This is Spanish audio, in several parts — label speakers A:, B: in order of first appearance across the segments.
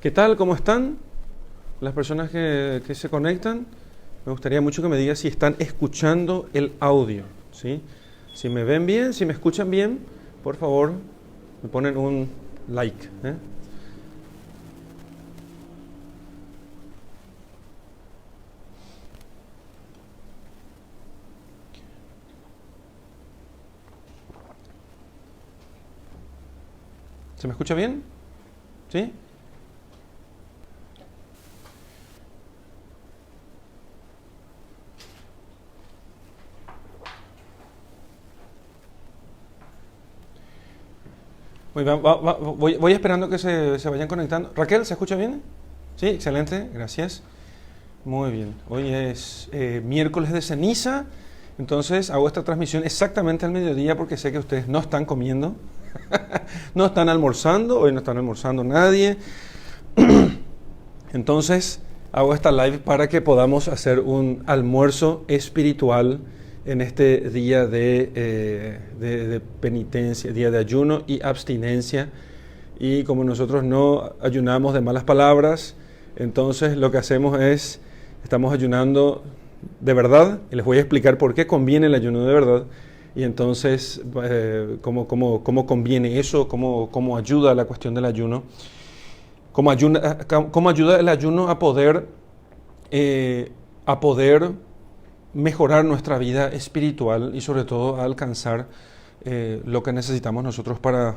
A: ¿Qué tal? ¿Cómo están? Las personas que se conectan, me gustaría mucho que me digan si están escuchando el audio, ¿sí? Si me ven bien, si me escuchan bien, por favor, me ponen un like, ¿eh? ¿Se me escucha bien? ¿Sí? Voy esperando que se vayan conectando. Raquel, ¿se escucha bien? Sí, excelente, gracias. Muy bien. Hoy es miércoles de ceniza, entonces hago esta transmisión exactamente al mediodía porque sé que ustedes no están comiendo, no están almorzando, hoy no están almorzando nadie. Entonces hago esta live para que podamos hacer un almuerzo espiritual en este día de penitencia, día de ayuno y abstinencia. Y como nosotros no ayunamos de malas palabras, entonces lo que hacemos es, estamos ayunando de verdad, y les voy a explicar por qué conviene el ayuno de verdad, y entonces cómo conviene eso, cómo ayuda la cuestión del ayuno, cómo ayuda el ayuno a poder mejorar nuestra vida espiritual y sobre todo a alcanzar lo que necesitamos nosotros para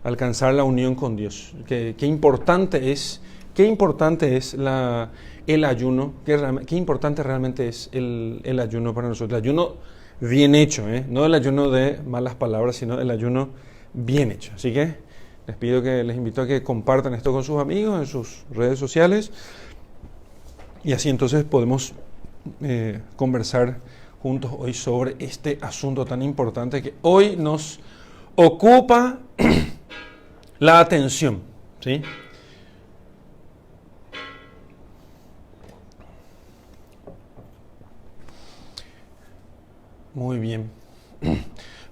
A: alcanzar la unión con Dios. Qué importante es el ayuno, qué importante realmente es el ayuno para nosotros. El ayuno bien hecho, no el ayuno de malas palabras, sino el ayuno bien hecho. Así que les invito a que compartan esto con sus amigos en sus redes sociales y así entonces podemos conversar juntos hoy sobre este asunto tan importante que hoy nos ocupa la atención, ¿sí? Muy bien.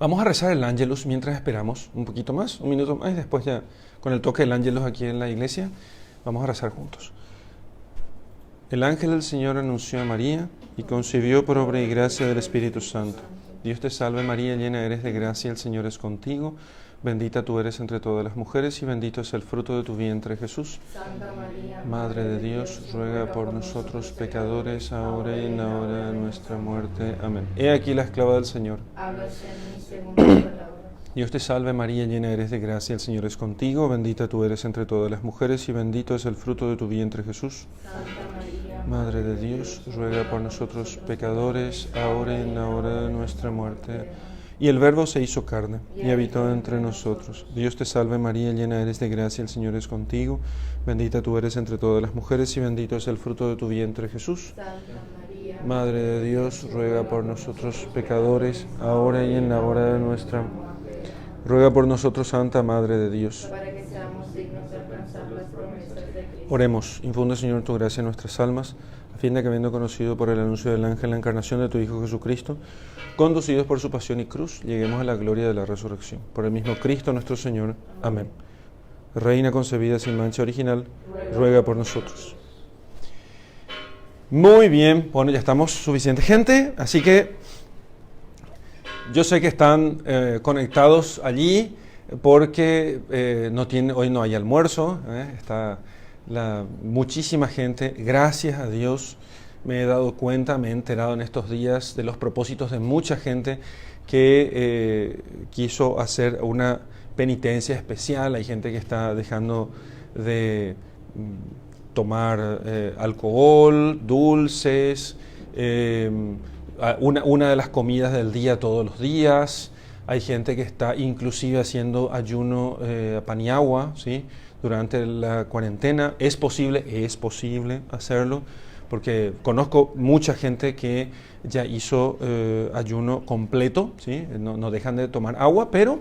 A: Vamos a rezar el Ángelus mientras esperamos un poquito más, un minuto más, y después ya con el toque del Ángelus aquí en la iglesia, vamos a rezar juntos. El ángel del Señor anunció a María y concibió por obra y gracia del Espíritu Santo. Dios te salve María, llena eres de gracia, el Señor es contigo. Bendita tú eres entre todas las mujeres y bendito es el fruto de tu vientre, Jesús.
B: Santa María,
A: Madre de Dios, ruega por nosotros pecadores, ahora y en la hora de nuestra muerte. Amén. He aquí la esclava del Señor.
B: hágase en mí según tu palabra.
A: Dios te salve María, llena eres de gracia, el Señor es contigo. Bendita tú eres entre todas las mujeres y bendito es el fruto de tu vientre, Jesús.
B: Santa María,
A: Madre de Dios, ruega por nosotros pecadores, ahora y en la hora de nuestra muerte. Y el Verbo se hizo carne y habitó entre nosotros. Dios te salve María, llena eres de gracia, el Señor es contigo. Bendita tú eres entre todas las mujeres y bendito es el fruto de tu vientre, Jesús.
B: Santa María,
A: Madre de Dios, ruega por nosotros pecadores, ahora y en la hora de nuestra muerte. Ruega por nosotros, Santa Madre de Dios.
B: para que seamos dignos de alcanzar las promesas de Cristo.
A: Oremos, infunde Señor tu gracia en nuestras almas, a fin de que habiendo conocido por el anuncio del ángel la encarnación de tu Hijo Jesucristo, conducidos por su pasión y cruz, lleguemos a la gloria de la resurrección. Por el mismo Cristo nuestro Señor. Amén. Reina concebida sin mancha original, ruega por nosotros. Muy bien, bueno, ya estamos suficiente gente, así que yo sé que están conectados allí porque hoy no hay almuerzo, está muchísima gente, gracias a Dios me he dado cuenta, me he enterado en estos días de los propósitos de mucha gente que quiso hacer una penitencia especial. Hay gente que está dejando de tomar alcohol, dulces, una de las comidas del día todos los días. Hay gente que está inclusive haciendo ayuno pan y agua, ¿sí? Durante la cuarentena. Es posible hacerlo, porque conozco mucha gente que ya hizo ayuno completo, ¿sí? No dejan de tomar agua, pero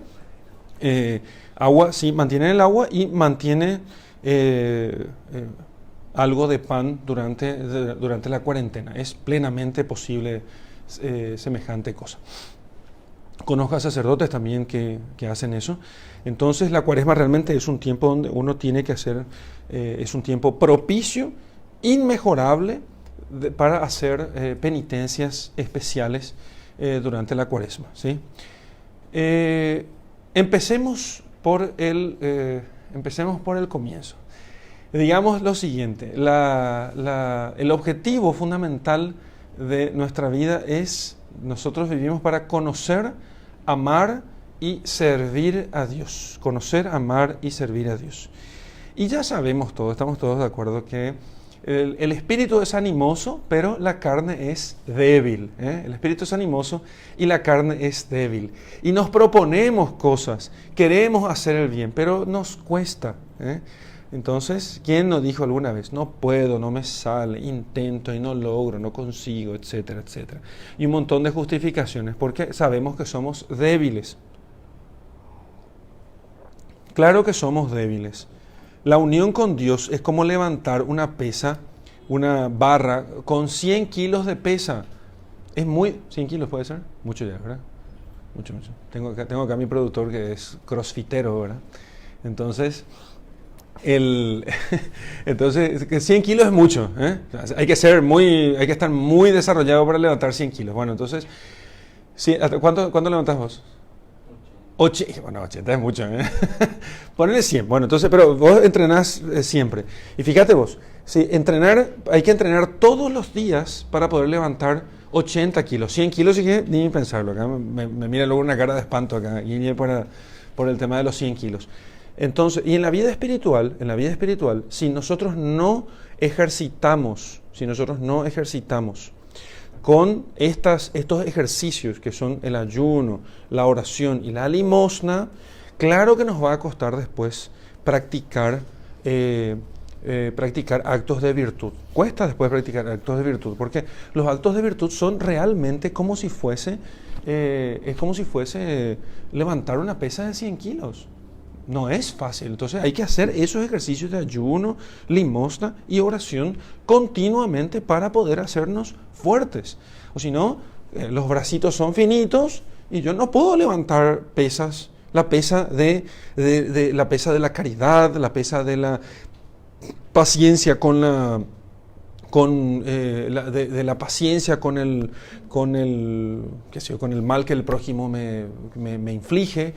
A: agua, sí, mantienen el agua y mantiene algo de pan durante la cuarentena. Es plenamente posible semejante cosa. Conozco a sacerdotes también que hacen eso. Entonces la cuaresma realmente es un tiempo donde uno tiene que hacer, es un tiempo propicio, inmejorable, para hacer penitencias especiales durante la cuaresma, ¿sí? Empecemos por el comienzo. Digamos lo siguiente, el objetivo fundamental de nuestra vida es, nosotros vivimos para conocer, amar y servir a Dios. Conocer, amar y servir a Dios. Y ya sabemos todos, estamos todos de acuerdo que el espíritu es animoso, pero la carne es débil. El espíritu es animoso y la carne es débil. Y nos proponemos cosas, queremos hacer el bien, pero nos cuesta. Entonces, ¿quién nos dijo alguna vez? No puedo, no me sale, intento y no logro, no consigo, etcétera, etcétera. Y un montón de justificaciones, porque sabemos que somos débiles. Claro que somos débiles. La unión con Dios es como levantar una pesa, una barra con 100 kilos de pesa. Es muy... 100 kilos puede ser. Mucho ya, ¿verdad? Mucho, mucho. Tengo acá a mi productor que es crossfitero, ¿verdad? Entonces, 100 kilos es mucho, ¿eh? Hay que estar muy desarrollado para levantar 100 kilos. Bueno, entonces, ¿cuánto levantas vos? 80 es mucho, ¿eh? Ponle 100. Bueno, entonces, pero vos entrenás siempre. Y fíjate vos, hay que entrenar todos los días para poder levantar 80 kilos. 100 kilos, sí que ni pensarlo. Acá me mira luego una cara de espanto acá, y por el tema de los 100 kilos. Entonces, y en la vida espiritual, si nosotros no ejercitamos con estos ejercicios que son el ayuno, la oración y la limosna, claro que nos va a costar después practicar actos de virtud. Cuesta después practicar actos de virtud, porque los actos de virtud son realmente como si fuese levantar una pesa de 100 kilos. No es fácil. Entonces hay que hacer esos ejercicios de ayuno, limosna y oración continuamente para poder hacernos fuertes. O si no, los bracitos son finitos y yo no puedo levantar pesas. La pesa de la caridad, la pesa de la paciencia de la paciencia con el mal que el prójimo me inflige.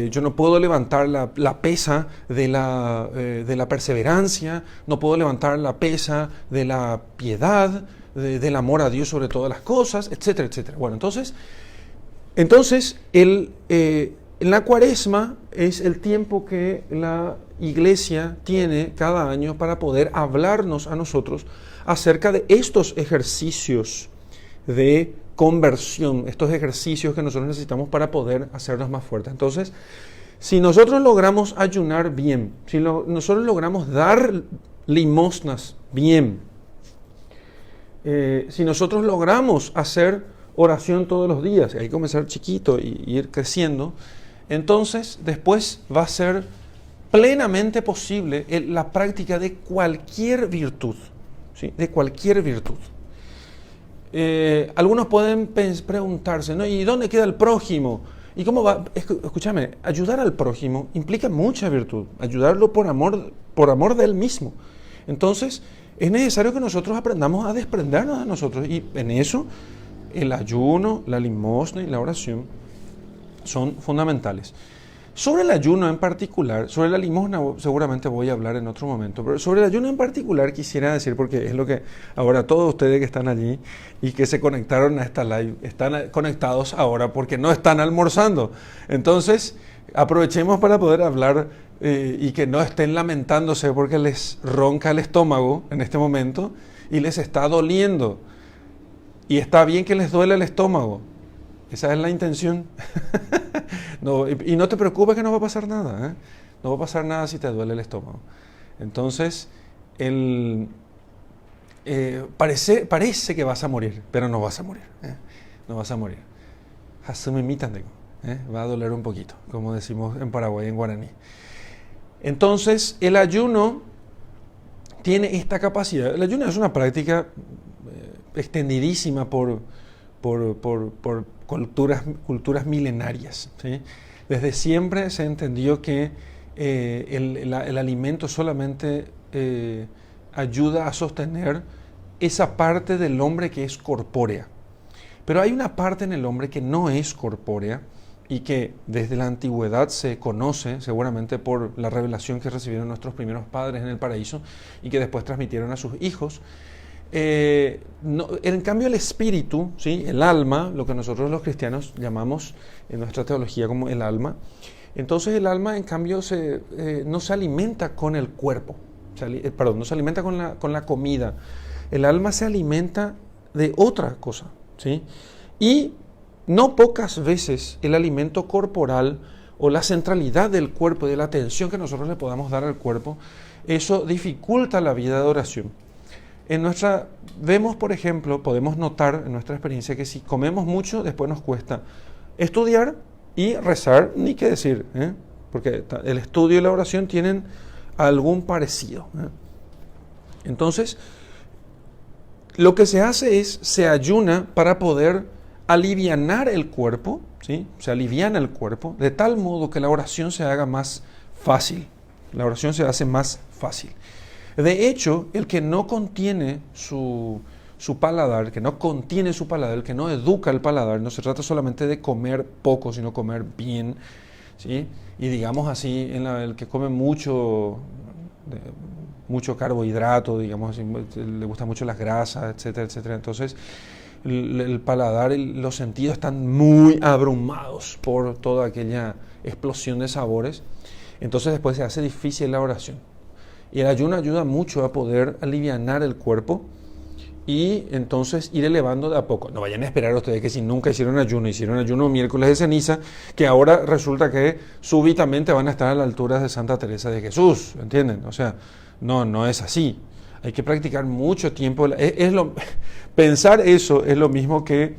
A: Yo no puedo levantar la pesa de la perseverancia, no puedo levantar la pesa de la piedad, del amor a Dios sobre todas las cosas, etcétera, etcétera. Bueno, entonces la cuaresma es el tiempo que la iglesia tiene cada año para poder hablarnos a nosotros acerca de estos ejercicios de conversión, estos ejercicios que nosotros necesitamos para poder hacernos más fuertes. Entonces, si nosotros logramos ayunar bien, si nosotros logramos dar limosnas bien, si nosotros logramos hacer oración todos los días, hay que comenzar chiquito y ir creciendo, entonces después va a ser plenamente posible la práctica de cualquier virtud, ¿sí? De cualquier virtud. Algunos pueden preguntarse, ¿no? ¿Y dónde queda el prójimo? ¿Y cómo va? Escúchame, ayudar al prójimo implica mucha virtud, ayudarlo por amor de él mismo. Entonces, es necesario que nosotros aprendamos a desprendernos de nosotros, y en eso el ayuno, la limosna y la oración son fundamentales. Sobre el ayuno en particular, sobre la limosna seguramente voy a hablar en otro momento, pero sobre el ayuno en particular quisiera decir, porque es lo que ahora todos ustedes que están allí y que se conectaron a esta live, están conectados ahora porque no están almorzando. Entonces, aprovechemos para poder hablar y que no estén lamentándose porque les ronca el estómago en este momento y les está doliendo. Y está bien que les duele el estómago. Esa es la intención. No, y no te preocupes que no va a pasar nada, ¿eh? No va a pasar nada si te duele el estómago. Entonces, parece que vas a morir, pero no vas a morir, ¿eh? No vas a morir. Va a doler un poquito, como decimos en Paraguay, en guaraní. Entonces, el ayuno tiene esta capacidad. El ayuno es una práctica extendidísima por por culturas milenarias, ¿sí? Desde siempre se entendió que el alimento solamente ayuda a sostener esa parte del hombre que es corpórea. Pero hay una parte en el hombre que no es corpórea y que desde la antigüedad se conoce, seguramente por la revelación que recibieron nuestros primeros padres en el paraíso y que después transmitieron a sus hijos. En cambio el espíritu, ¿sí? El alma, lo que nosotros los cristianos llamamos en nuestra teología como el alma, entonces el alma en cambio no se alimenta con el cuerpo, no se alimenta con la comida, el alma se alimenta de otra cosa, ¿sí? Y no pocas veces el alimento corporal o la centralidad del cuerpo, de la atención que nosotros le podamos dar al cuerpo, eso dificulta la vida de oración. Vemos, por ejemplo, podemos notar en nuestra experiencia que si comemos mucho, después nos cuesta estudiar y rezar, ni qué decir, porque el estudio y la oración tienen algún parecido. Entonces, lo que se hace es, se ayuna para poder alivianar el cuerpo, ¿sí? Se aliviana el cuerpo, de tal modo que la oración se haga más fácil. La oración se hace más fácil. De hecho, el que no contiene su paladar, el que no educa el paladar, no se trata solamente de comer poco, sino comer bien, ¿sí? Y digamos así, el que come mucho carbohidrato, digamos, le gustan mucho las grasas, etcétera, etcétera. Entonces, el paladar y los sentidos están muy abrumados por toda aquella explosión de sabores. Entonces, después se hace difícil la oración. Y el ayuno ayuda mucho a poder alivianar el cuerpo y entonces ir elevando de a poco. No vayan a esperar ustedes que si nunca hicieron ayuno miércoles de ceniza, que ahora resulta que súbitamente van a estar a la altura de Santa Teresa de Jesús, ¿entienden? O sea, no es así. Hay que practicar mucho tiempo. Pensar eso es lo mismo que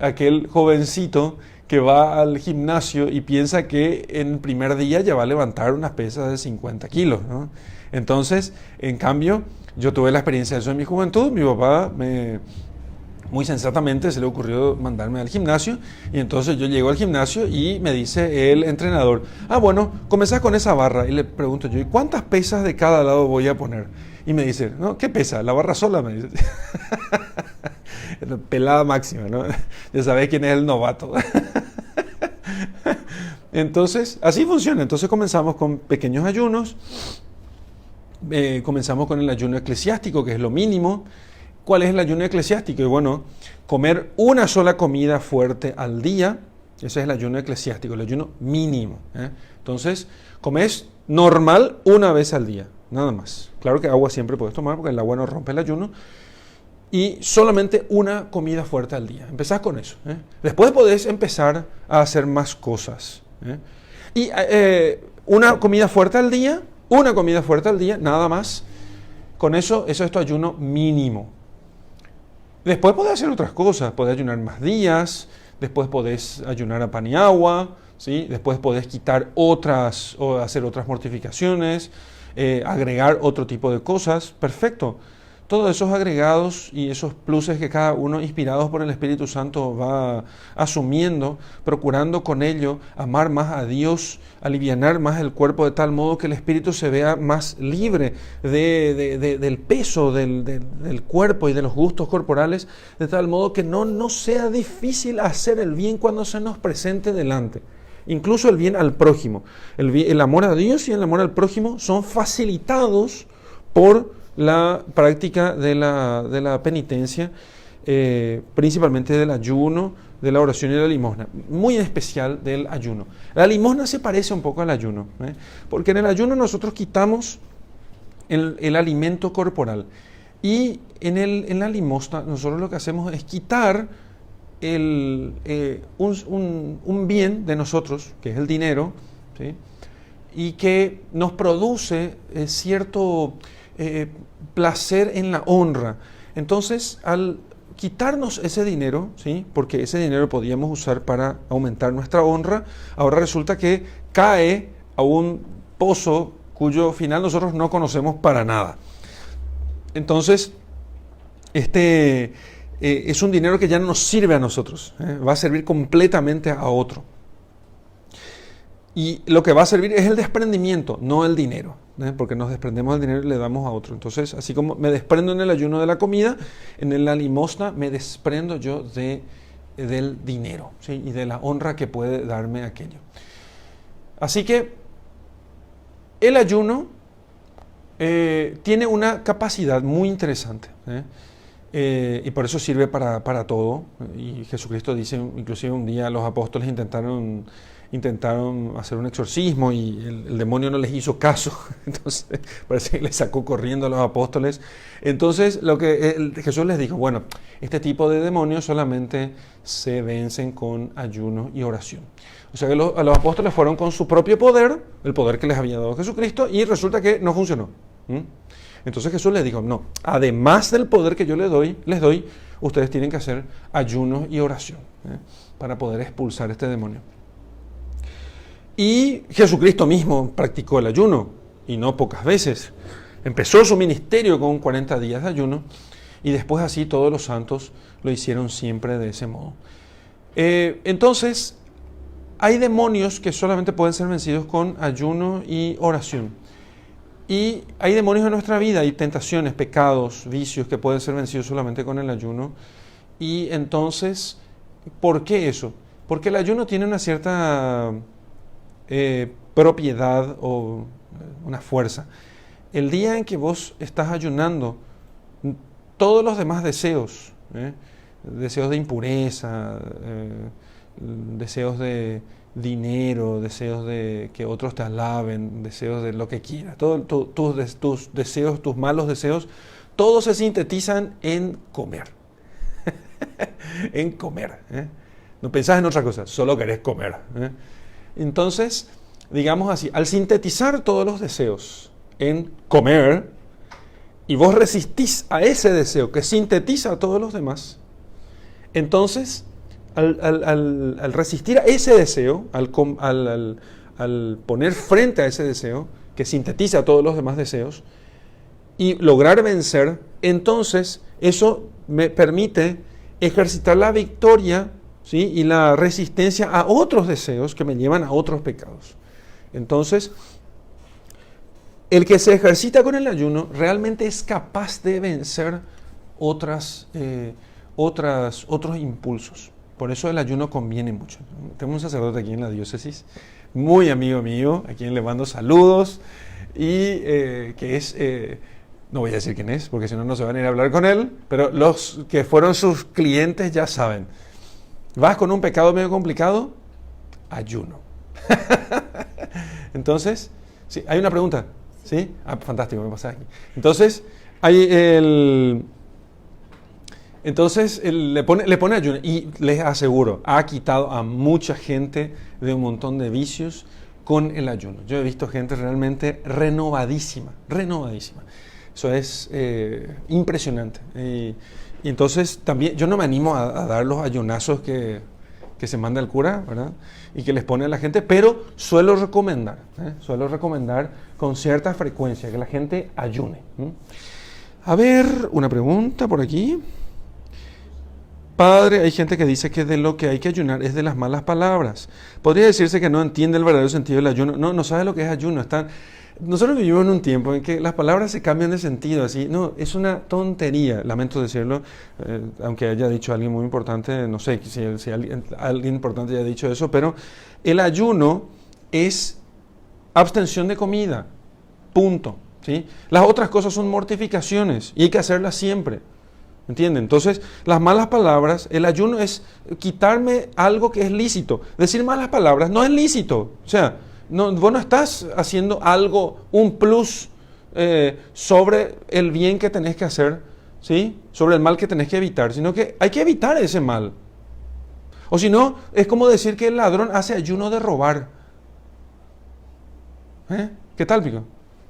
A: aquel jovencito que va al gimnasio y piensa que en el primer día ya va a levantar unas pesas de 50 kilos, ¿no? Entonces, en cambio, yo tuve la experiencia de eso en mi juventud. Mi papá muy sensatamente se le ocurrió mandarme al gimnasio y entonces yo llego al gimnasio y me dice el entrenador, bueno, comenzás con esa barra. Y le pregunto yo, ¿y cuántas pesas de cada lado voy a poner? Y me dice, ¿no? ¿Qué pesa? La barra sola, me dice. Pelada máxima, ¿no? Ya sabés quién es el novato. Entonces, así funciona. Entonces comenzamos con pequeños ayunos. Comenzamos con el ayuno eclesiástico, que es lo mínimo. ¿Cuál es el ayuno eclesiástico? Y bueno, comer una sola comida fuerte al día. Ese es el ayuno eclesiástico, el ayuno mínimo. Entonces, comes normal una vez al día, nada más. Claro que agua siempre puedes tomar porque el agua no rompe el ayuno. Y solamente una comida fuerte al día. Empezás con eso. Después podés empezar a hacer más cosas. Y una comida fuerte al día, nada más. Con eso es tu ayuno mínimo. Después podés hacer otras cosas. Podés ayunar más días. Después podés ayunar a pan y agua. ¿Sí? Después podés quitar otras o hacer otras mortificaciones. Agregar otro tipo de cosas. Perfecto. Todos esos agregados y esos pluses que cada uno, inspirados por el Espíritu Santo, va asumiendo, procurando con ello amar más a Dios, alivianar más el cuerpo de tal modo que el Espíritu se vea más libre del peso del cuerpo y de los gustos corporales, de tal modo que no sea difícil hacer el bien cuando se nos presente delante. Incluso el bien al prójimo. El amor a Dios y el amor al prójimo son facilitados por la práctica de la penitencia, principalmente del ayuno, de la oración y de la limosna, muy en especial del ayuno. La limosna se parece un poco al ayuno, porque en el ayuno nosotros quitamos el alimento corporal y en la limosna nosotros lo que hacemos es quitar un bien de nosotros, que es el dinero, ¿sí? Y que nos produce cierto placer en la honra. Entonces, al quitarnos ese dinero, ¿sí? Porque ese dinero podíamos usar para aumentar nuestra honra, ahora resulta que cae a un pozo cuyo final nosotros no conocemos para nada. Entonces, es un dinero que ya no nos sirve a nosotros, va a servir completamente a otro. Y lo que va a servir es el desprendimiento, no el dinero, porque nos desprendemos del dinero y le damos a otro. Entonces, así como me desprendo en el ayuno de la comida, en la limosna me desprendo yo del dinero, ¿sí? Y de la honra que puede darme aquello. Así que el ayuno tiene una capacidad muy interesante, y por eso sirve para todo. Y Jesucristo dice, inclusive un día los apóstoles intentaron hacer un exorcismo y el demonio no les hizo caso. Entonces parece que les sacó corriendo a los apóstoles. Entonces Jesús les dijo, bueno, este tipo de demonios solamente se vencen con ayuno y oración. O sea que a los apóstoles fueron con su propio poder, el poder que les había dado Jesucristo, y resulta que no funcionó. Entonces Jesús les dijo, no, además del poder que yo les doy, ustedes tienen que hacer ayuno y oración, para poder expulsar este demonio. Y Jesucristo mismo practicó el ayuno, y no pocas veces. Empezó su ministerio con 40 días de ayuno, y después así todos los santos lo hicieron siempre de ese modo. Entonces, hay demonios que solamente pueden ser vencidos con ayuno y oración. Y hay demonios en nuestra vida, hay tentaciones, pecados, vicios que pueden ser vencidos solamente con el ayuno. Y entonces, ¿por qué eso? Porque el ayuno tiene una cierta propiedad o una fuerza. El día en que vos estás ayunando, todos los demás deseos, deseos de impureza, deseos de dinero, deseos de que otros te alaben, deseos de lo que quieras, todos tus deseos, tus malos deseos, todos se sintetizan en comer. En comer. No pensás en otra cosa, solo querés comer. Entonces, digamos así, al sintetizar todos los deseos en comer, y vos resistís a ese deseo que sintetiza a todos los demás, entonces, al resistir a ese deseo, al poner frente a ese deseo, que sintetiza a todos los demás deseos, y lograr vencer, entonces eso me permite ejercitar la victoria, ¿sí? Y la resistencia a otros deseos que me llevan a otros pecados. Entonces, el que se ejercita con el ayuno realmente es capaz de vencer otros impulsos. Por eso el ayuno conviene mucho. Tengo un sacerdote aquí en la diócesis, muy amigo mío, a quien le mando saludos, y que es, no voy a decir quién es, porque si no, no se van a ir a hablar con él, pero los que fueron sus clientes ya saben. ¿Vas con un pecado medio complicado? Ayuno. Entonces, sí, hay una pregunta. ¿Sí? Fantástico, me pasa aquí. Entonces, le pone ayuno, y les aseguro, ha quitado a mucha gente de un montón de vicios con el ayuno. Yo he visto gente realmente renovadísima. Eso es impresionante. Y entonces también, yo no me animo a dar los ayunazos que se manda el cura, ¿verdad? Y que les pone a la gente, pero suelo recomendar con cierta frecuencia que la gente ayune. A ver, una pregunta por aquí. Padre, hay gente que dice que de lo que hay que ayunar es de las malas palabras. ¿Podría decirse que no entiende el verdadero sentido del ayuno? No sabe lo que es ayuno. Nosotros vivimos en un tiempo en que las palabras se cambian de sentido, así. No, es una tontería, lamento decirlo, aunque haya dicho alguien muy importante, no sé si alguien importante haya dicho eso, pero el ayuno es abstención de comida, punto, ¿sí? Las otras cosas son mortificaciones y hay que hacerlas siempre, ¿entienden? Entonces, las malas palabras, el ayuno es quitarme algo que es lícito. Decir malas palabras no es lícito, o sea, vos no estás haciendo algo, un plus sobre el bien que tenés que hacer, ¿sí? Sobre el mal que tenés que evitar, sino que hay que evitar ese mal. O si no, es como decir que el ladrón hace ayuno de robar. ¿Qué tal, Pico?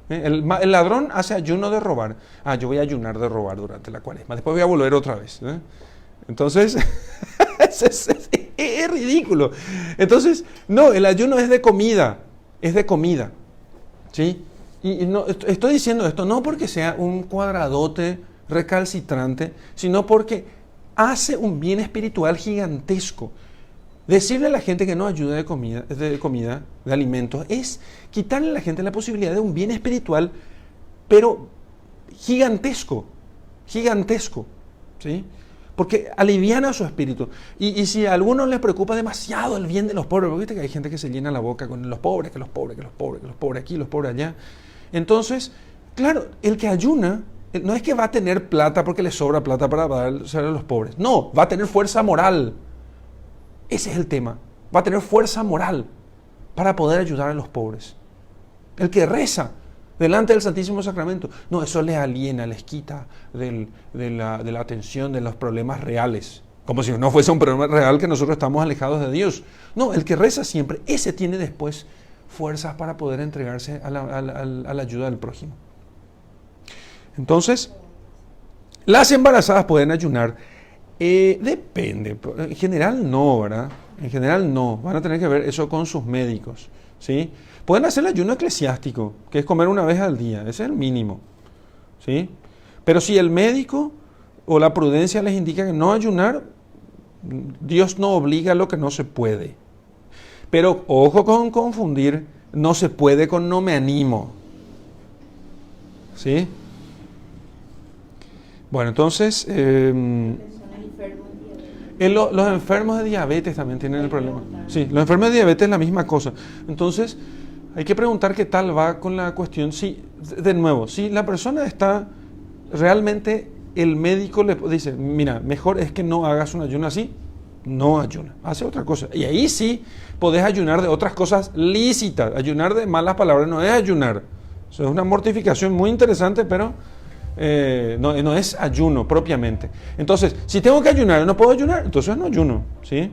A: El ladrón hace ayuno de robar. Yo voy a ayunar de robar durante la cuaresma. Después voy a volver otra vez. Entonces, es ridículo. Entonces, no, el ayuno es de comida. Es de comida. ¿Sí? Y no, estoy diciendo esto no porque sea un cuadradote recalcitrante, sino porque hace un bien espiritual gigantesco. Decirle a la gente que no ayuda de comida, de alimentos, es quitarle a la gente la posibilidad de un bien espiritual, pero gigantesco, ¿sí? Porque aliviana su espíritu. Y si a algunos les preocupa demasiado el bien de los pobres, porque viste que hay gente que se llena la boca con los pobres, que los pobres, que los pobres, que los pobres aquí, los pobres allá. Entonces, claro, el que ayuna no es que va a tener plata porque le sobra plata para dársela a los pobres. No, va a tener fuerza moral. Ese es el tema. Va a tener fuerza moral para poder ayudar a los pobres. El que reza delante del Santísimo Sacramento, no, eso les aliena, les quita de la atención de los problemas reales. Como si no fuese un problema real que nosotros estamos alejados de Dios. No, el que reza siempre, ese tiene después fuerzas para poder entregarse a la ayuda del prójimo. Entonces, las embarazadas pueden ayunar. Depende. En general no, ¿verdad? En general no. Van a tener que ver eso con sus médicos, ¿sí? Pueden hacer el ayuno eclesiástico, que es comer una vez al día. Ese es el mínimo, ¿sí? Pero si el médico o la prudencia les indica que no ayunar, Dios no obliga a lo que no se puede. Pero ojo con confundir no se puede con no me animo, ¿sí? Bueno, entonces, los enfermos de diabetes también tienen el problema. Sí, los enfermos de diabetes es la misma cosa. Entonces, hay que preguntar qué tal va con la cuestión. Sí, de nuevo, si la persona está realmente, el médico le dice, mira, mejor es que no hagas un ayuno así, no ayuna, hace otra cosa. Y ahí sí podés ayunar de otras cosas lícitas. Ayunar de malas palabras no es ayunar. Eso es una mortificación muy interesante, pero no es ayuno propiamente. Entonces, si tengo que ayunar y no puedo ayunar, entonces no ayuno, ¿sí?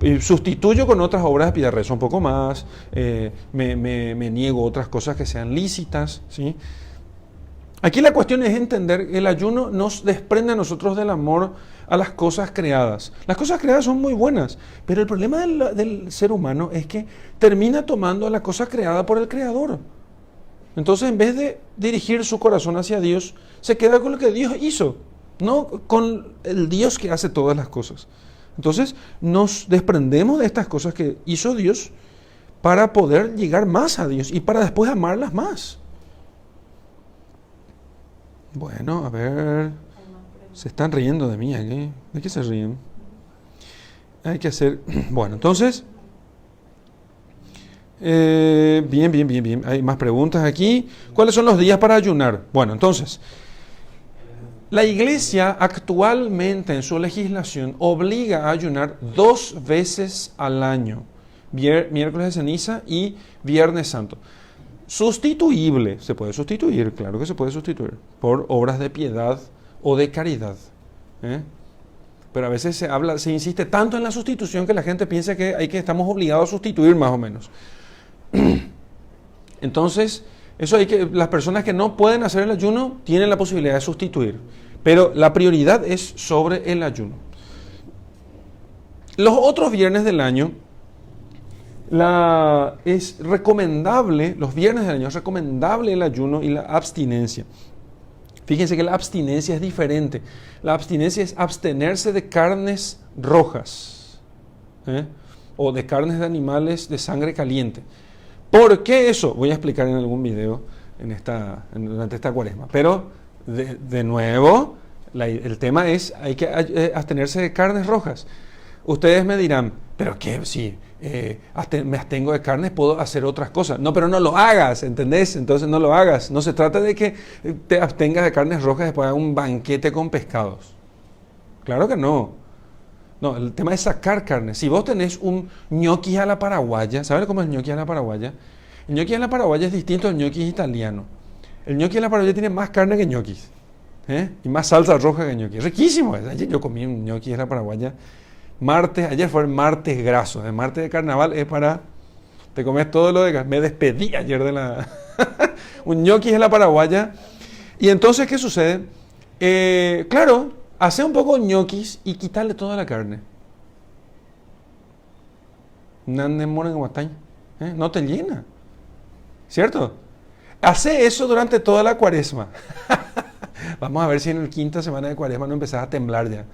A: Y sustituyo con otras obras de piedad, rezo un poco más, me niego otras cosas que sean lícitas, ¿sí? Aquí la cuestión es entender que el ayuno nos desprende a nosotros del amor a las cosas creadas. Las cosas creadas son muy buenas, pero el problema del ser humano es que termina tomando la cosa creada por el Creador. Entonces, en vez de dirigir su corazón hacia Dios, se queda con lo que Dios hizo, no con el Dios que hace todas las cosas. Entonces, nos desprendemos de estas cosas que hizo Dios para poder llegar más a Dios y para después amarlas más. Bueno, a ver, se están riendo de mí aquí. ¿De qué se ríen? Hay que hacer... Bueno, entonces... Bien. Hay más preguntas aquí. ¿Cuáles son los días para ayunar? Bueno, entonces, la Iglesia actualmente en su legislación obliga a ayunar 2 veces al año, miércoles de ceniza y Viernes Santo. Sustituible, se puede sustituir, claro que se puede sustituir, por obras de piedad o de caridad. Pero a veces se insiste tanto en la sustitución que la gente piensa que estamos obligados a sustituir más o menos. Entonces, las personas que no pueden hacer el ayuno tienen la posibilidad de sustituir, pero la prioridad es sobre el ayuno. Los otros viernes del año, es recomendable, los viernes del año es recomendable el ayuno y la abstinencia. Fíjense que la abstinencia es diferente. La abstinencia es abstenerse de carnes rojas, o de carnes de animales de sangre caliente. ¿Por qué eso? Voy a explicar en algún video durante esta cuaresma. Pero, de nuevo, el tema es, hay que abstenerse de carnes rojas. Ustedes me dirán, ¿pero qué? Si me abstengo de carnes, puedo hacer otras cosas. No, pero no lo hagas, ¿entendés? Entonces no lo hagas. No se trata de que te abstengas de carnes rojas y después hagas un banquete con pescados. Claro que no. No, el tema es sacar carne. Si vos tenés un ñoquis a la paraguaya, ¿sabes cómo es el ñoquis a la paraguaya? El ñoquis a la paraguaya es distinto al ñoquis italiano. El ñoquis a la paraguaya tiene más carne que ñoquis, y más salsa roja que ñoquis. Riquísimo. Ayer yo comí un ñoquis a la paraguaya. Ayer fue el martes graso. El martes de carnaval es para... Te comes todo lo de... Me despedí ayer de la... un ñoquis a la paraguaya. Y entonces, ¿qué sucede? Claro... Hace un poco ñoquis y quitarle toda la carne. No te llena. ¿Cierto? Hace eso durante toda la cuaresma. Vamos a ver si en la 5ª semana de cuaresma no empezás a temblar ya.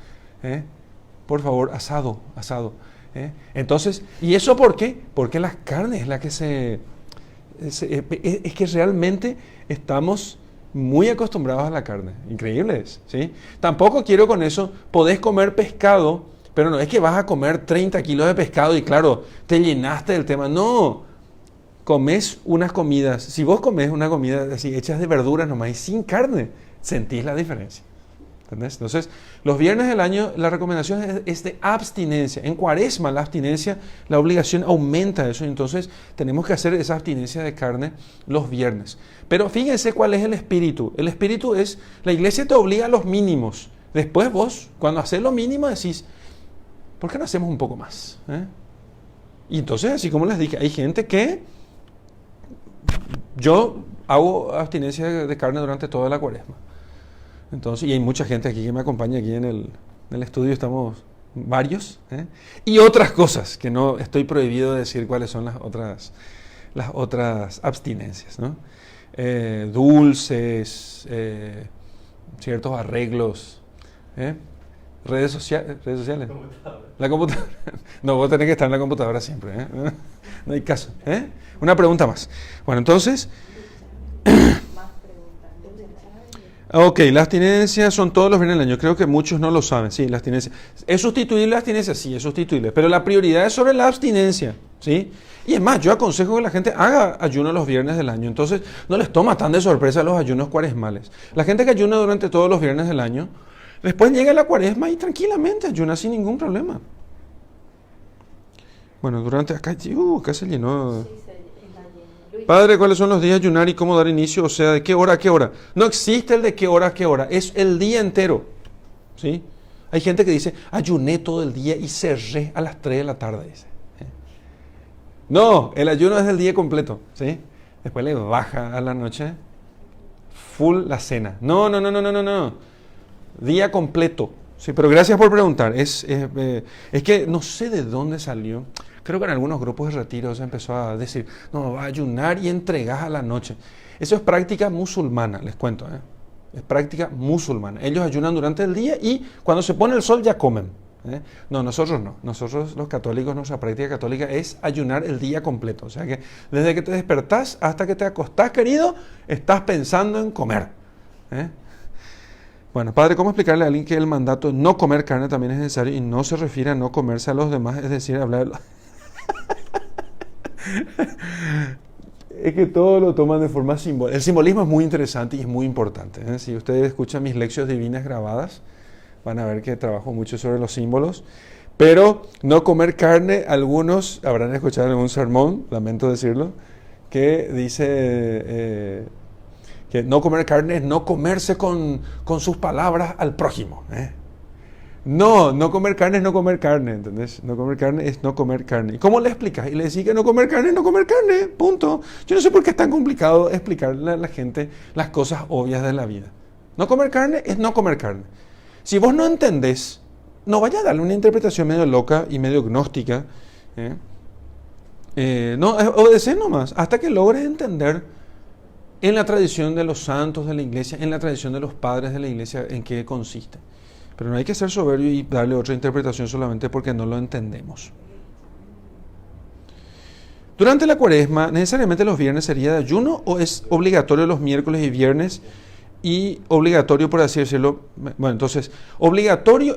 A: Por favor, asado. Entonces, ¿y eso por qué? Porque la carne es la que es que realmente estamos muy acostumbrados a la carne. Increíble es, ¿sí? Tampoco quiero con eso, podés comer pescado, pero no es que vas a comer 30 kilos de pescado y claro, te llenaste del tema. No, comes unas comidas. Si vos comes una comida así, hechas de verduras nomás y sin carne, sentís la diferencia. ¿Entendés? Entonces, los viernes del año, la recomendación es de abstinencia. En Cuaresma, la abstinencia, la obligación aumenta eso. Entonces, tenemos que hacer esa abstinencia de carne los viernes. Pero fíjense cuál es el espíritu. El espíritu es, la iglesia te obliga a los mínimos. Después vos, cuando haces lo mínimo, decís, ¿por qué no hacemos un poco más? Y entonces, así como les dije, hay gente que yo hago abstinencia de carne durante toda la Cuaresma. Entonces, y hay mucha gente aquí que me acompaña aquí en el estudio, estamos varios, y otras cosas que no estoy prohibido de decir cuáles son las otras abstinencias, ¿no? Dulces, ciertos arreglos, redes sociales. La computadora. No, vos tenés que estar en la computadora siempre, no hay caso. Una pregunta más. Bueno, entonces. Ok, la abstinencia son todos los viernes del año. Creo que muchos no lo saben. Sí, la abstinencia. ¿Es sustituible la abstinencia? Sí, es sustituible. Pero la prioridad es sobre la abstinencia. ¿Sí? Y es más, yo aconsejo que la gente haga ayuno los viernes del año. Entonces, no les toma tan de sorpresa los ayunos cuaresmales. La gente que ayuna durante todos los viernes del año, después llega la Cuaresma y tranquilamente ayuna sin ningún problema. Bueno, durante acá se llenó. Padre, ¿cuáles son los días de ayunar y cómo dar inicio? O sea, ¿de qué hora a qué hora? No existe el de qué hora a qué hora, es el día entero. ¿Sí? Hay gente que dice, ayuné todo el día y cerré a las 3 de la tarde. Dice. No, el ayuno es el día completo. ¿Sí? Después le baja a la noche, full la cena. No. Día completo. Sí, pero gracias por preguntar. Es que no sé de dónde salió. Creo que en algunos grupos de retiro se empezó a decir, no, va a ayunar y entregas a la noche. Eso es práctica musulmana, les cuento. Es práctica musulmana. Ellos ayunan durante el día y cuando se pone el sol ya comen. No, nosotros no. Nosotros los católicos, nuestra práctica católica es ayunar el día completo. O sea que desde que te despertás hasta que te acostás, querido, estás pensando en comer. Bueno, padre, ¿cómo explicarle a alguien que el mandato de no comer carne también es necesario y no se refiere a no comerse a los demás? Es decir, hablar de... Es que todo lo toman de forma simbólica. El simbolismo es muy interesante y es muy importante. Si ustedes escuchan mis lecciones divinas grabadas, van a ver que trabajo mucho sobre los símbolos. Pero no comer carne, algunos habrán escuchado en un sermón, lamento decirlo, que dice que no comer carne es no comerse con sus palabras al prójimo. No comer carne es no comer carne, ¿entendés? No comer carne es no comer carne. ¿Y cómo le explicas? Y le decís que no comer carne es no comer carne, punto. Yo no sé por qué es tan complicado explicarle a la gente las cosas obvias de la vida. No comer carne es no comer carne. Si vos no entendés, no vaya a darle una interpretación medio loca y medio gnóstica. No, obedecé nomás, hasta que logres entender en la tradición de los santos de la iglesia, en la tradición de los padres de la iglesia, en qué consiste. Pero no hay que ser soberbio y darle otra interpretación solamente porque no lo entendemos. Durante la Cuaresma, ¿necesariamente los viernes sería de ayuno o es obligatorio los miércoles y viernes? Y obligatorio, por así decirlo, bueno, entonces, obligatorio,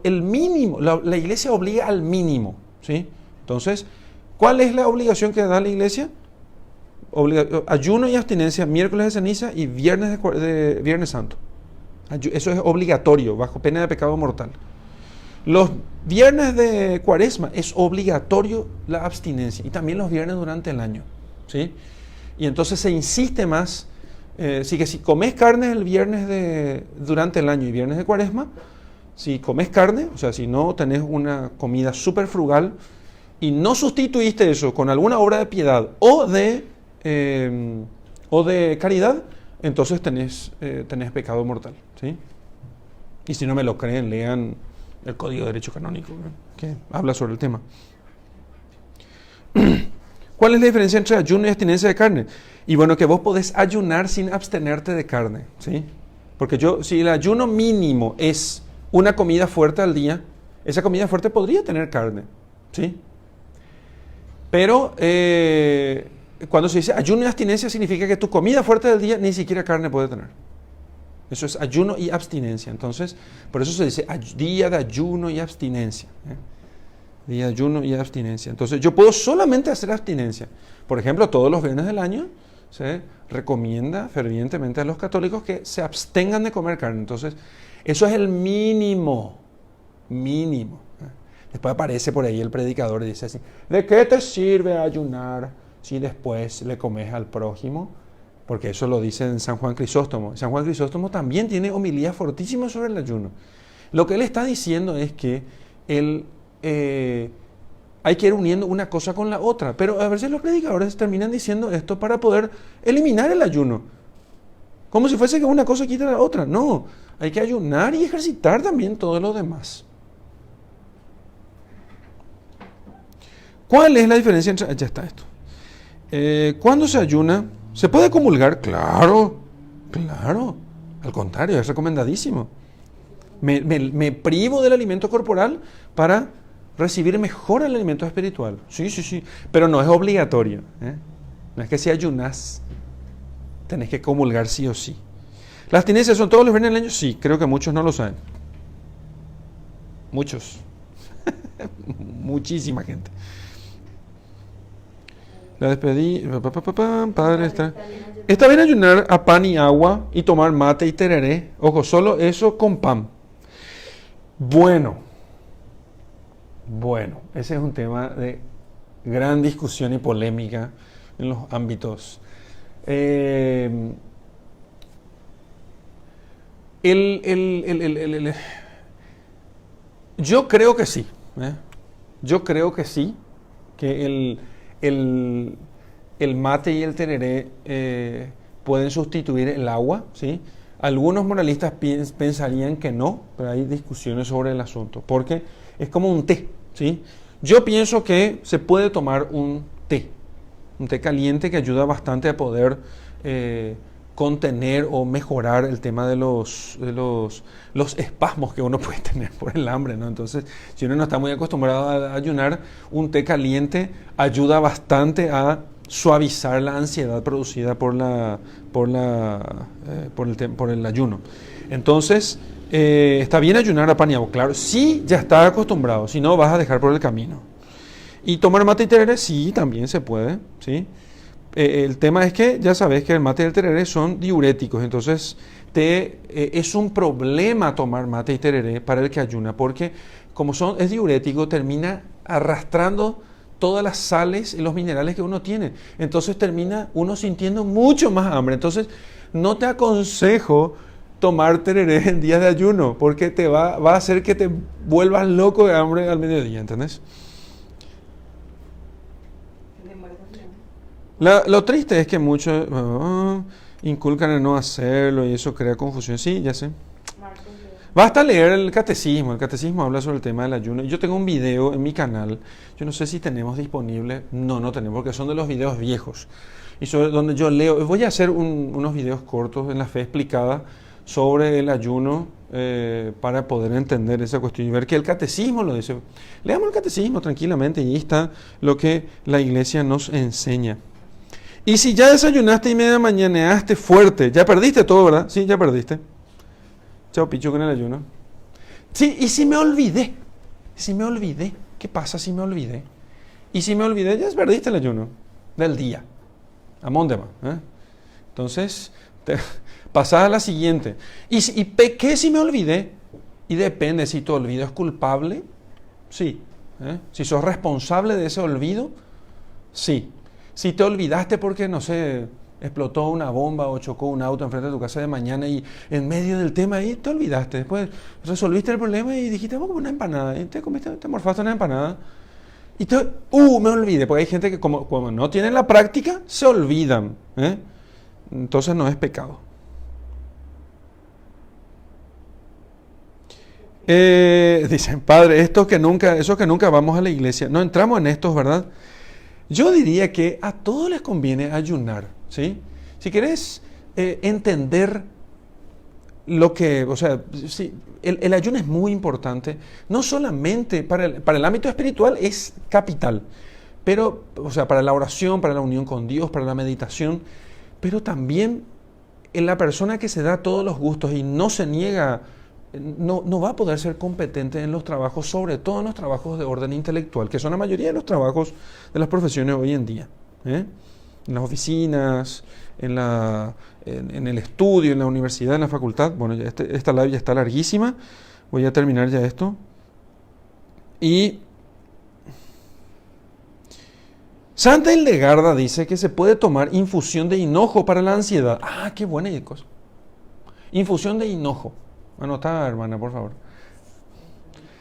A: el mínimo, la iglesia obliga al mínimo, ¿sí? Entonces, ¿cuál es la obligación que da la iglesia? Ayuno y abstinencia, miércoles de ceniza y viernes de Viernes Santo. Eso es obligatorio, bajo pena de pecado mortal. Los viernes de Cuaresma es obligatorio la abstinencia y también los viernes durante el año, ¿sí? Y entonces se insiste más, que si comes carne el viernes durante el año y viernes de Cuaresma, si comes carne, o sea, si no tenés una comida súper frugal y no sustituiste eso con alguna obra de piedad o de caridad, entonces tenés pecado mortal, ¿sí? Y si no me lo creen, lean el Código de Derecho Canónico, ¿no?, que habla sobre el tema. ¿Cuál es la diferencia entre ayuno y abstinencia de carne? Y bueno, que vos podés ayunar sin abstenerte de carne, ¿sí? Porque si el ayuno mínimo es una comida fuerte al día, esa comida fuerte podría tener carne, ¿sí? Pero cuando se dice ayuno y abstinencia significa que tu comida fuerte del día ni siquiera carne puede tener. Eso es ayuno y abstinencia. Entonces, por eso se dice día de ayuno y abstinencia. Día de ayuno y abstinencia. Entonces, yo puedo solamente hacer abstinencia. Por ejemplo, todos los viernes del año se recomienda fervientemente a los católicos que se abstengan de comer carne. Entonces, eso es el mínimo. Mínimo. Después aparece por ahí el predicador y dice así: ¿de qué te sirve ayunar si después le comes al prójimo? Porque eso lo dice en San Juan Crisóstomo. San Juan Crisóstomo también tiene homilías fortísimas sobre el ayuno. Lo que él está diciendo es que hay que ir uniendo una cosa con la otra. Pero a veces los predicadores terminan diciendo esto para poder eliminar el ayuno. Como si fuese que una cosa quita la otra. No, hay que ayunar y ejercitar también todo lo demás. ¿Cuál es la diferencia entre...? Ya está esto. ¿Cuándo se ayuna? ¿Se puede comulgar? Claro. Al contrario, es recomendadísimo. Me privo del alimento corporal para recibir mejor el alimento espiritual. Sí. Pero no es obligatorio. No es que si ayunas, tenés que comulgar sí o sí. ¿Las abstinencias son todos los viernes del año? Sí, creo que muchos no lo saben. Muchos. Muchísima gente. La despedí. Padre, está bien ayunar a pan y agua y tomar mate y tereré. Ojo, solo eso con pan. Bueno, ese es un tema de gran discusión y polémica en los ámbitos. Yo creo que sí. Yo creo que sí, que el mate y el tereré pueden sustituir el agua, ¿sí? Algunos moralistas pensarían que no, pero hay discusiones sobre el asunto, porque es como un té, ¿sí? Yo pienso que se puede tomar un té caliente que ayuda bastante a poder contener o mejorar el tema de los espasmos que uno puede tener por el hambre, ¿no? Entonces, si uno no está muy acostumbrado a ayunar, un té caliente ayuda bastante a suavizar la ansiedad producida por el ayuno. Entonces, está bien ayunar a pan y agua, claro, si ya estás acostumbrado, si no vas a dejar por el camino. Y tomar mate y tereré, sí, también se puede, ¿sí? El tema es que ya sabes que el mate y el tereré son diuréticos, entonces es un problema tomar mate y tereré para el que ayuna, porque como es diurético, termina arrastrando todas las sales y los minerales que uno tiene. Entonces termina uno sintiendo mucho más hambre. Entonces no te aconsejo tomar tereré en días de ayuno, porque te va a hacer que te vuelvas loco de hambre al mediodía, ¿entendés? Lo triste es que muchos inculcan el no hacerlo y eso crea confusión. Sí, ya sé. Basta leer el catecismo. El catecismo habla sobre el tema del ayuno. Yo tengo un video en mi canal. Yo no sé si tenemos disponible. No tenemos, porque son de los videos viejos. Y sobre donde yo leo. Voy a hacer unos videos cortos en la fe explicada sobre el ayuno para poder entender esa cuestión y ver que el catecismo lo dice. Leamos el catecismo tranquilamente y ahí está lo que la iglesia nos enseña. Y si ya desayunaste y media mañaneaste fuerte, ya perdiste todo, ¿verdad? Sí, ya perdiste. Chao, pichu con el ayuno. Sí, y si me olvidé. ¿Qué pasa si me olvidé? Y si me olvidé, ya perdiste el ayuno del día. Amóndema. Entonces, pasás a la siguiente. ¿Y pequé si me olvidé? Y depende si tu olvido es culpable. Sí. Si sos responsable de ese olvido, sí. Si te olvidaste porque, no sé, explotó una bomba o chocó un auto enfrente de tu casa de mañana y en medio del tema ahí te olvidaste. Después resolviste el problema y dijiste, vamos a comer una empanada. Y te morfaste una empanada. Y me olvidé. Porque hay gente que como no tienen la práctica, se olvidan. Entonces no es pecado. Dicen, padre, esos que nunca vamos a la iglesia. No entramos en estos, ¿verdad? Yo diría que a todos les conviene ayunar, ¿sí? Si querés entender o sea, sí, el ayuno es muy importante, no solamente para el ámbito espiritual, es capital, pero, o sea, para la oración, para la unión con Dios, para la meditación, pero también en la persona que se da todos los gustos y no se niega, no va a poder ser competente en los trabajos, sobre todo en los trabajos de orden intelectual, que son la mayoría de los trabajos de las profesiones hoy en día, ¿eh? En las oficinas, en el estudio, en la universidad, en la facultad. Bueno, ya esta live ya está larguísima, voy a terminar ya esto. Y Santa Hildegarda dice que se puede tomar infusión de hinojo para la ansiedad. Ah, qué buena cosa. Infusión de hinojo. Anotá, hermana, por favor.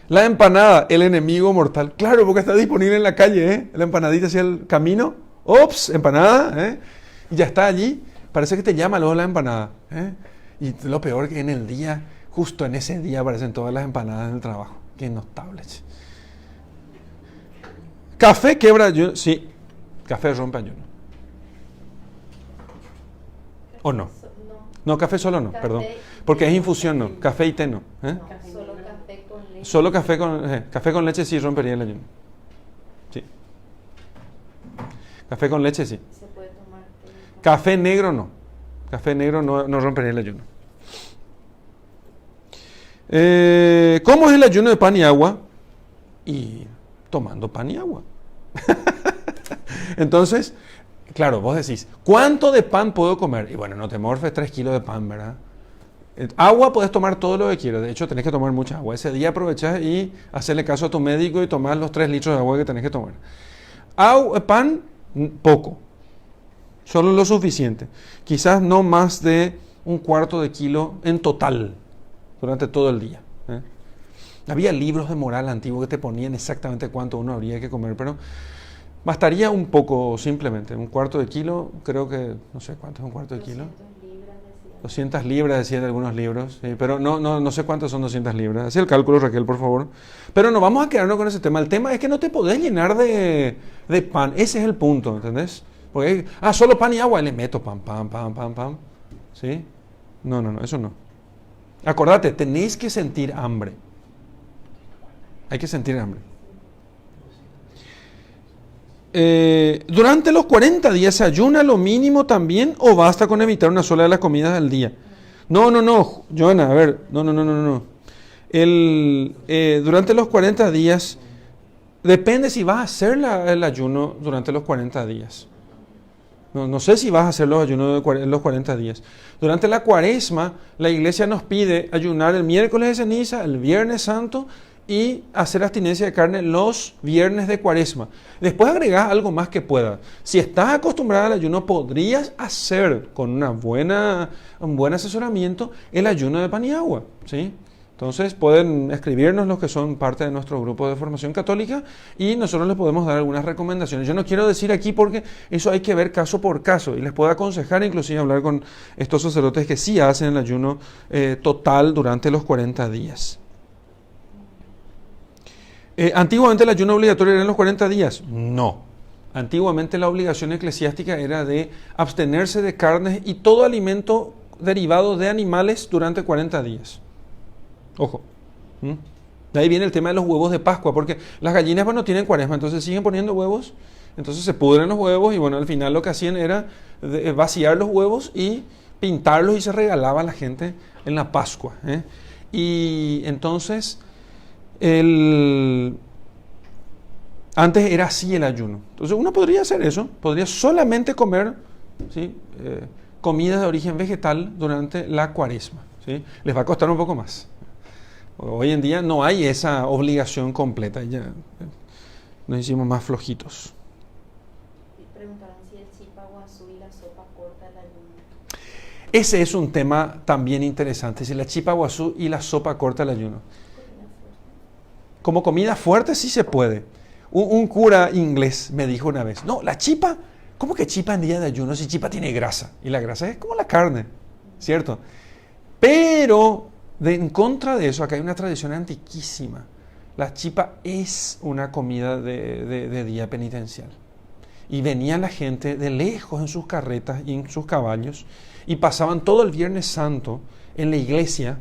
A: La empanada, el enemigo mortal. Claro, porque está disponible en la calle, ¿eh? La empanadita hacia el camino. Ops, empanada, ¿eh? Y ya está allí. Parece que te llama luego la empanada, ¿eh? Y lo peor que en el día, justo en ese día, aparecen todas las empanadas en el trabajo. Qué notable. Café quebra ayuno. Sí, café rompe ayuno. ¿O no? No, café solo no, perdón. Porque es infusión, no. Café y té no. ¿Eh?
B: Solo café con leche.
A: Solo café con leche sí rompería el ayuno. Sí. Café con leche sí.
B: Se puede tomar té.
A: Café negro no. Café negro no rompería el ayuno. ¿Cómo es el ayuno de pan y agua? Y tomando pan y agua. Entonces, claro, vos decís, ¿cuánto de pan puedo comer? Y bueno, no te morfes 3 kilos de pan, ¿verdad? Agua puedes tomar todo lo que quieras. De hecho, tenés que tomar mucha agua. Ese día aprovechás y hacerle caso a tu médico y tomás los 3 litros de agua que tenés que tomar. Pan, poco. Solo lo suficiente. Quizás no más de 1/4 de kilo en total durante todo el día. Había libros de moral antiguos que te ponían exactamente cuánto uno habría que comer, pero bastaría un poco simplemente. 1/4 de kilo, creo que, no sé cuánto es 1/4 de kilo. 200 libras decían algunos libros, sí, pero no sé cuántos son 200 libras. Hacía el cálculo, Raquel, por favor. Pero no vamos a quedarnos con ese tema. El tema es que no te podés llenar de pan. Ese es el punto, ¿entendés? Porque, solo pan y agua, le meto pan. ¿Sí? No, eso no. Acordate, tenéis que sentir hambre. Hay que sentir hambre. Durante los 40 días ¿se ayuna lo mínimo también o basta con evitar una sola de las comidas al día? No, Joana, a ver, no. Durante los 40 días, depende si vas a hacer el ayuno durante los 40 días. No sé si vas a hacer los ayunos de los 40 días. Durante la cuaresma, la iglesia nos pide ayunar el miércoles de ceniza, el viernes santo, y hacer abstinencia de carne los viernes de cuaresma. Después agregás algo más que puedas. Si estás acostumbrada al ayuno, podrías hacer con un buen asesoramiento el ayuno de pan y agua, ¿sí? Entonces pueden escribirnos los que son parte de nuestro grupo de formación católica y nosotros les podemos dar algunas recomendaciones. Yo no quiero decir aquí porque eso hay que ver caso por caso y les puedo aconsejar inclusive hablar con estos sacerdotes que sí hacen el ayuno total durante los 40 días. ¿Antiguamente el ayuno obligatorio era en los 40 días? No. Antiguamente la obligación eclesiástica era de abstenerse de carnes y todo alimento derivado de animales durante 40 días. Ojo. De ahí viene el tema de los huevos de Pascua, porque las gallinas no tienen cuaresma, entonces siguen poniendo huevos, entonces se pudren los huevos y bueno, al final lo que hacían era vaciar los huevos y pintarlos y se regalaba a la gente en la Pascua. Y entonces... Antes era así el ayuno. Entonces uno podría hacer eso, podría solamente comer, ¿sí? Comidas de origen vegetal durante la cuaresma, ¿sí? Les va a costar un poco más. Hoy en día no hay esa obligación completa, ya nos hicimos más flojitos.
B: Preguntaron si el chipaguazú y la sopa corta el ayuno.
A: Ese es un tema también interesante, si la chipaguazú y la sopa corta el ayuno. Como comida fuerte sí se puede. Un cura inglés me dijo una vez, no, la chipa, ¿cómo que chipa en día de ayuno si chipa tiene grasa? Y la grasa es como la carne, ¿cierto? Pero en contra de eso, acá hay una tradición antiquísima. La chipa es una comida de día penitencial. y venía la gente de lejos en sus carretas y en sus caballos y pasaban todo el Viernes Santo en la iglesia,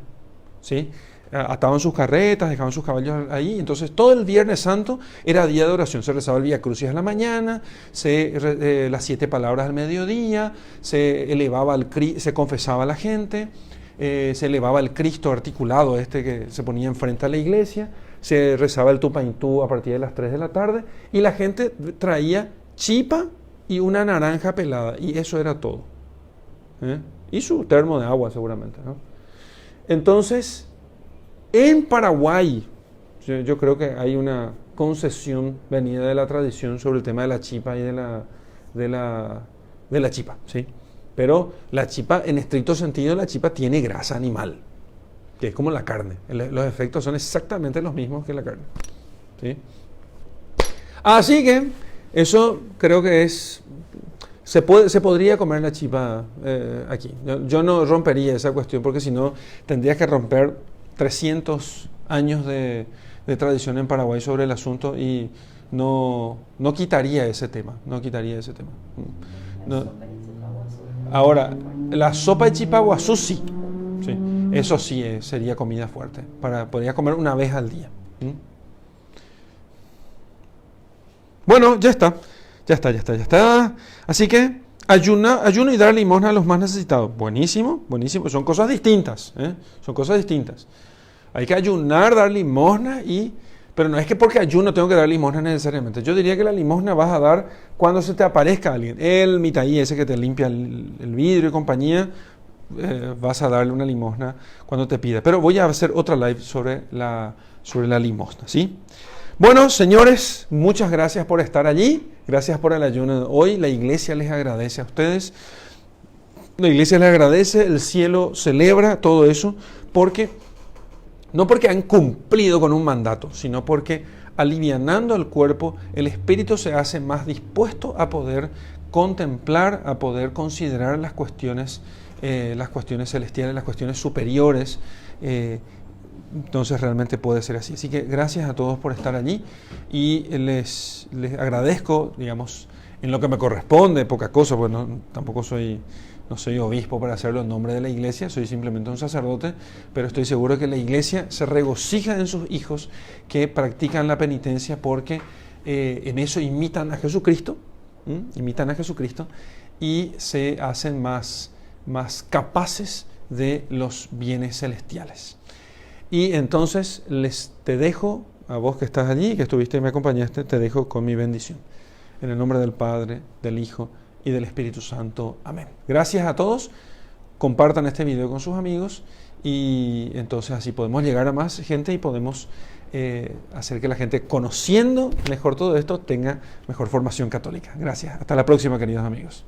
A: ¿sí? Ataban sus carretas, dejaban sus caballos ahí. Entonces todo el Viernes Santo era día de oración. Se rezaba el Vía Crucis a la mañana, las 7 palabras al mediodía, se confesaba a la gente, se elevaba el Cristo articulado que se ponía enfrente a la iglesia, se rezaba el Tupaintú a partir de las 3 de la tarde y la gente traía chipa y una naranja pelada y eso era todo. Y su termo de agua seguramente, ¿no? Entonces, en Paraguay, yo creo que hay una concesión venida de la tradición sobre el tema de la chipa y de la chipa, ¿sí? Pero la chipa, en estricto sentido, la chipa tiene grasa animal, que es como la carne. Los efectos son exactamente los mismos que la carne, ¿sí? Así que eso creo que se podría comer la chipa aquí. Yo no rompería esa cuestión porque si no tendrías que romper 300 años de tradición en Paraguay sobre el asunto y no quitaría ese tema. No quitaría ese tema. No. Ahora, la sopa de chipaguazú sí. Sí. Eso sí sería comida fuerte. Podría comer una vez al día. Bueno, ya está. Así que ayuno y dar limosna a los más necesitados. Buenísimo. Son cosas distintas. Son cosas distintas. Hay que ayunar, dar limosna pero no es que porque ayuno tengo que dar limosna necesariamente. Yo diría que la limosna vas a dar cuando se te aparezca alguien. El mitaí ese que te limpia el vidrio y compañía, vas a darle una limosna cuando te pida. Pero voy a hacer otra live sobre la limosna, ¿sí? Bueno, señores, muchas gracias por estar allí. Gracias por el ayuno de hoy. La iglesia les agradece a ustedes. La iglesia les agradece, el cielo celebra todo eso, no porque han cumplido con un mandato, sino porque alivianando el cuerpo, el espíritu se hace más dispuesto a poder contemplar, a poder considerar las cuestiones celestiales, las cuestiones superiores. Entonces realmente puede ser así. Así que gracias a todos por estar allí y les agradezco, digamos, en lo que me corresponde, poca cosa, pues tampoco no soy obispo para hacerlo en nombre de la iglesia, soy simplemente un sacerdote, pero estoy seguro que la iglesia se regocija en sus hijos que practican la penitencia porque en eso imitan a Jesucristo, y se hacen más capaces de los bienes celestiales. Y entonces te dejo, a vos que estás allí, que estuviste y me acompañaste, te dejo con mi bendición. En el nombre del Padre, del Hijo y del Espíritu Santo. Amén. Gracias a todos. Compartan este video con sus amigos y entonces así podemos llegar a más gente y podemos hacer que la gente, conociendo mejor todo esto, tenga mejor formación católica. Gracias. Hasta la próxima, queridos amigos.